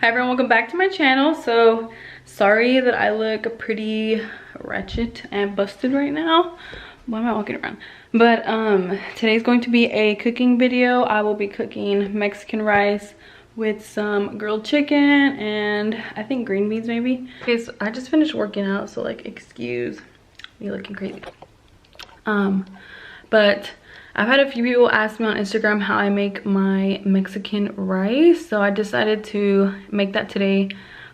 Hi everyone, welcome back to my channel. So sorry that I look pretty wretched and busted right now. Why am I walking around? But today's going to be a cooking video. I will be cooking Mexican rice with some grilled chicken and I think green beans maybe. Okay, so I just finished working out, so like excuse me looking crazy. But I've had a few people ask me on Instagram how I make my Mexican rice, so I decided to make that today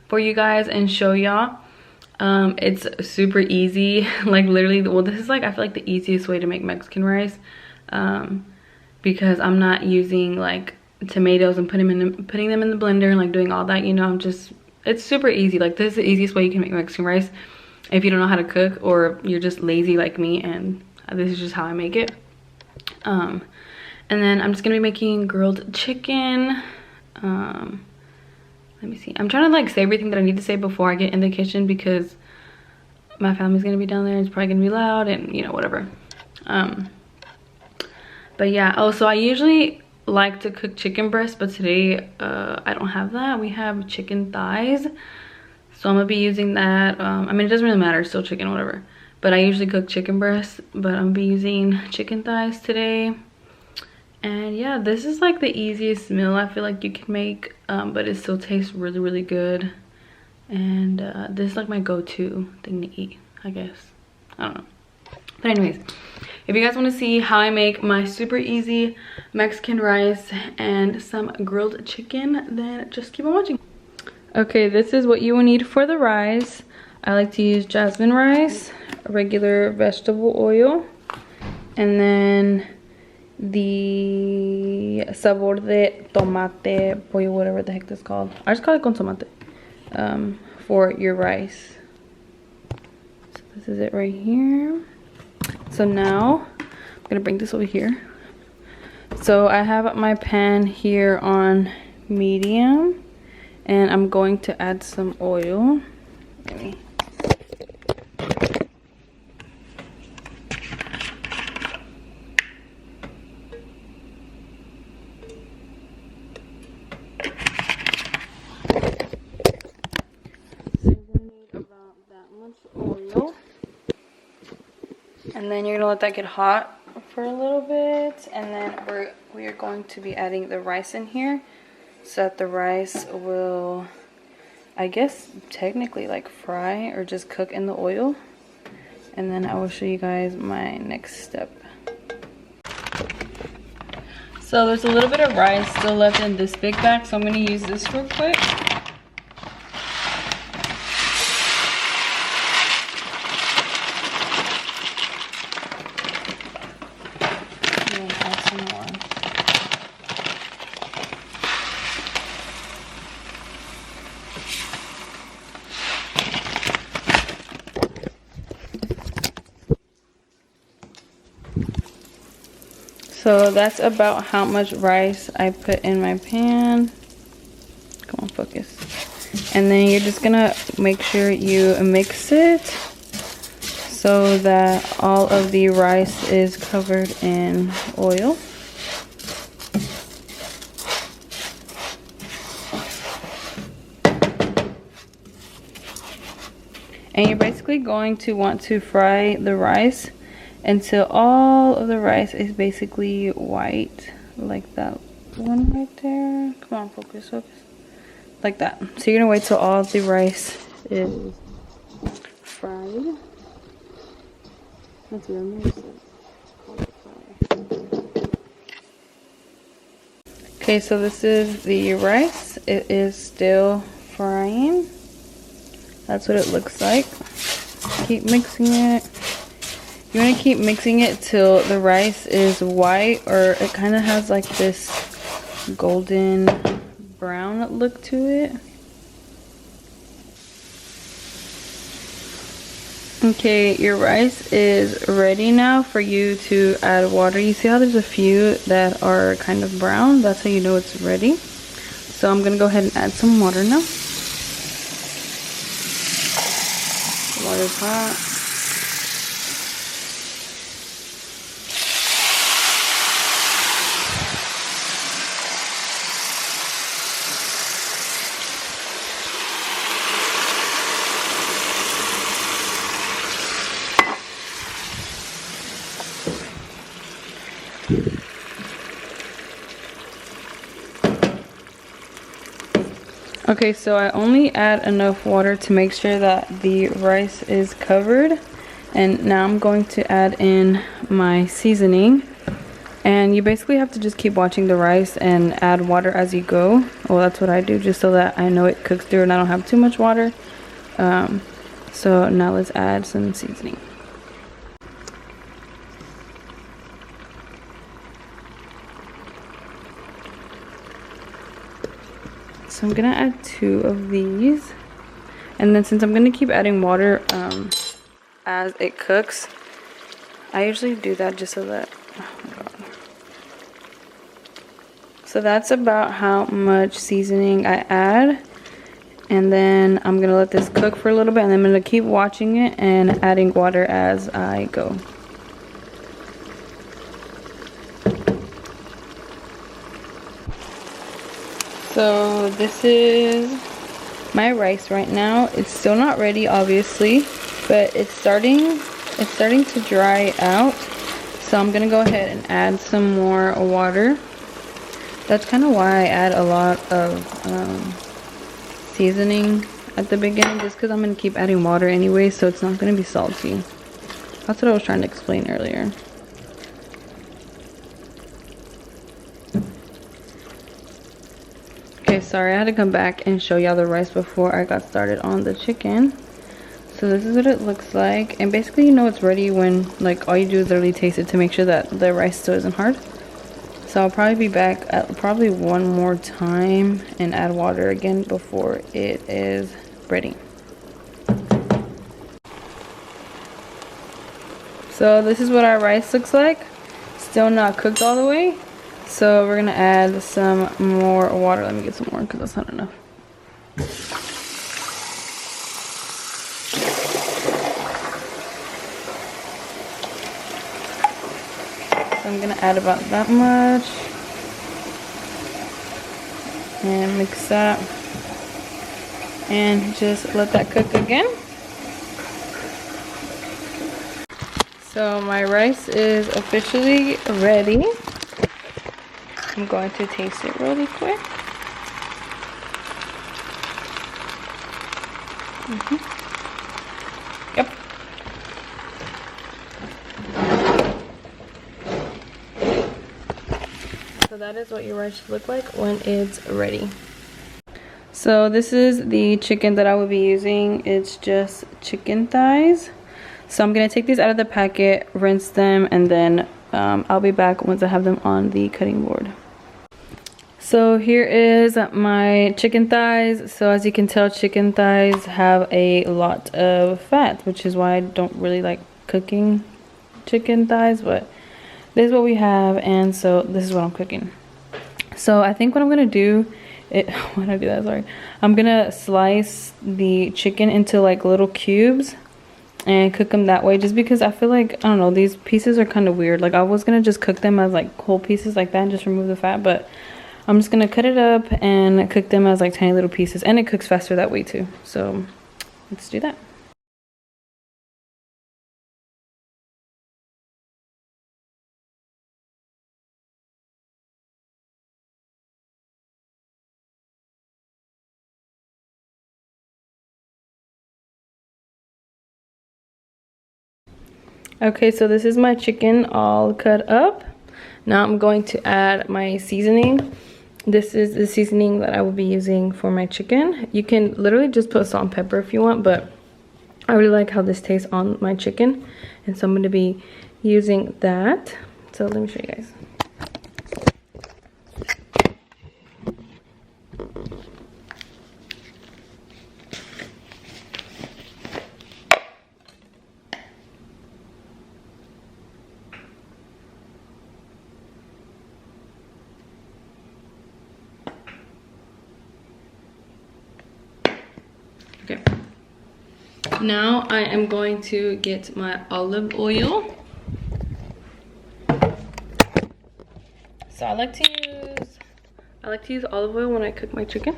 for you guys and show y'all. It's super easy, like literally, well, this is like, I feel like the easiest way to make Mexican rice, because I'm not using like tomatoes and putting them in the blender and like doing all that, you know. It's super easy. Like, this is the easiest way you can make Mexican rice if you don't know how to cook or you're just lazy like me, and this is just how I make it. And then I'm just gonna be making grilled chicken. Let me see, I'm trying to like say everything that I need to say before I get in the kitchen because my family's gonna be down there. It's probably gonna be loud and, you know, whatever. But yeah, oh, so I usually like to cook chicken breast, but today I don't have that. We have chicken thighs, so I'm gonna be using that. I mean, it doesn't really matter, it's still chicken, whatever. But I usually cook chicken breast, but I'm gonna be using chicken thighs today. And yeah, this is like the easiest meal I feel like you can make, but it still tastes really, really good. And this is like my go-to thing to eat, I guess. I don't know. But anyways, if you guys want to see how I make my super easy Mexican rice and some grilled chicken, then just keep on watching. Okay, this is what you will need for the rice. I like to use jasmine rice, regular vegetable oil, and then the sabor de tomate pollo, whatever the heck this is called. I just call it con tomate, for your rice. So this is it right here. So now I'm gonna bring this over here. So I have my pan here on medium, and I'm going to add some oil. Oil, and then you're gonna let that get hot for a little bit, and then we are going to be adding the rice in here so that the rice will, I guess, technically like fry or just cook in the oil, and then I will show you guys my next step. So there's a little bit of rice still left in this big bag, so I'm gonna use this real quick. So that's about how much rice I put in my pan. Come on, focus. And then you're just gonna make sure you mix it so that all of the rice is covered in oil. And you're basically going to want to fry the rice until all of the rice is basically white, like that one right there. Come on, focus, focus. Like that. So you're gonna wait till all of the rice is fried. That's weird. Okay, so this is the rice. It is still frying. That's what it looks like. Keep mixing it. You want to keep mixing it till the rice is white, or it kind of has like this golden brown look to it. Okay, your rice is ready now for you to add water. You see how there's a few that are kind of brown? That's how you know it's ready. So I'm gonna go ahead and add some water now. The water's hot. Okay, so I only add enough water to make sure that the rice is covered. And now I'm going to add in my seasoning. And you basically have to just keep watching the rice and add water as you go. Well, that's what I do, just so that I know it cooks through and I don't have too much water. So now let's add some seasoning. So I'm gonna add 2 of these. And then since I'm gonna keep adding water as it cooks, I usually do that just so that, oh my God. So that's about how much seasoning I add. And then I'm gonna let this cook for a little bit, and then I'm gonna keep watching it and adding water as I go. So this is my rice right now. It's still not ready, obviously, but it's starting to dry out. So I'm gonna go ahead and add some more water. That's kind of why I add a lot of seasoning at the beginning, just because I'm going to keep adding water anyway, so it's not going to be salty. That's what I was trying to explain earlier. Okay, sorry, I had to come back and show y'all the rice before I got started on the chicken. So this is what it looks like, and basically you know it's ready when like all you do is literally taste it to make sure that the rice still isn't hard. So I'll probably be back at probably one more time and add water again before it is ready. So this is what our rice looks like. Still not cooked all the way. So we're gonna add some more water. Let me get some more because that's not enough. So I'm gonna add about that much and mix that and just let that cook again. So my rice is officially ready. I'm going to taste it really quick. Yep. So that is what your rice should look like when it's ready. So this is the chicken that I will be using. It's just chicken thighs. So I'm going to take these out of the packet, rinse them, and then I'll be back once I have them on the cutting board. So here is my chicken thighs. So as you can tell, chicken thighs have a lot of fat, which is why I don't really like cooking chicken thighs, but this is what we have, and so this is what I'm cooking. So I think what I'm gonna do, when I do that, sorry, I'm gonna slice the chicken into like little cubes and cook them that way, just because I feel like, I don't know, these pieces are kind of weird. Like I was gonna just cook them as like whole pieces like that and just remove the fat, but I'm just gonna cut it up and cook them as like tiny little pieces, and it cooks faster that way too. So let's do that. Okay, so this is my chicken all cut up. Now I'm going to add my seasoning. This is the seasoning that I will be using for my chicken. You can literally just put salt and pepper if you want, but I really like how this tastes on my chicken, and so I'm going to be using that. So let me show you guys. Okay, now I am going to get my olive oil. So I like to use olive oil when I cook my chicken.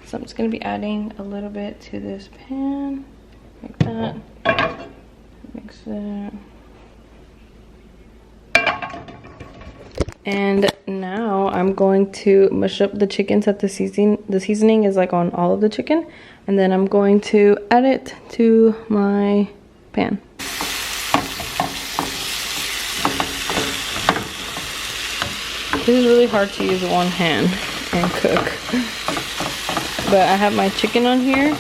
So I'm just gonna be adding a little bit to this pan, like that. Mix it. And now I'm going to mush up the chicken so that the seasoning is like on all of the chicken. And then I'm going to add it to my pan. This is really hard to use one hand and cook. But I have my chicken on here,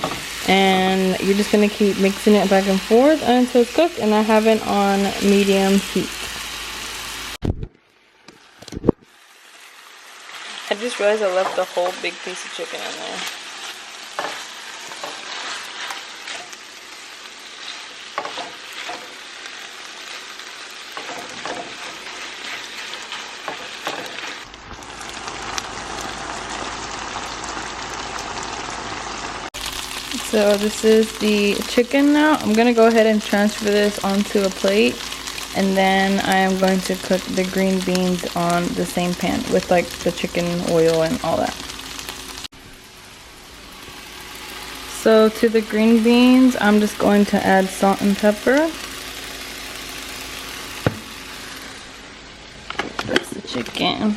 and you're just gonna keep mixing it back and forth until it's cooked, and I have it on medium heat. I just realized I left a whole big piece of chicken in there. So this is the chicken now. I'm gonna go ahead and transfer this onto a plate, and then I am going to cook the green beans on the same pan with like the chicken oil and all that. So to the green beans, I'm just going to add salt and pepper. That's the chicken.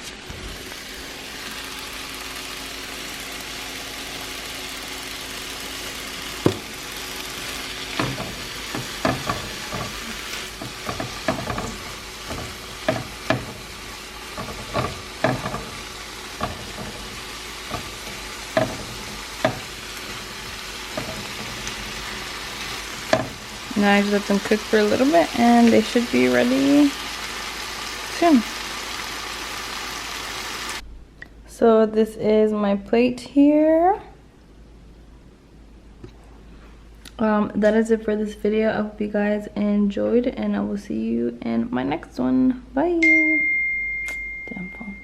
Now I just let them cook for a little bit, and they should be ready soon. So this is my plate here. That is it for this video. I hope you guys enjoyed, and I will see you in my next one. Bye. Damn phone.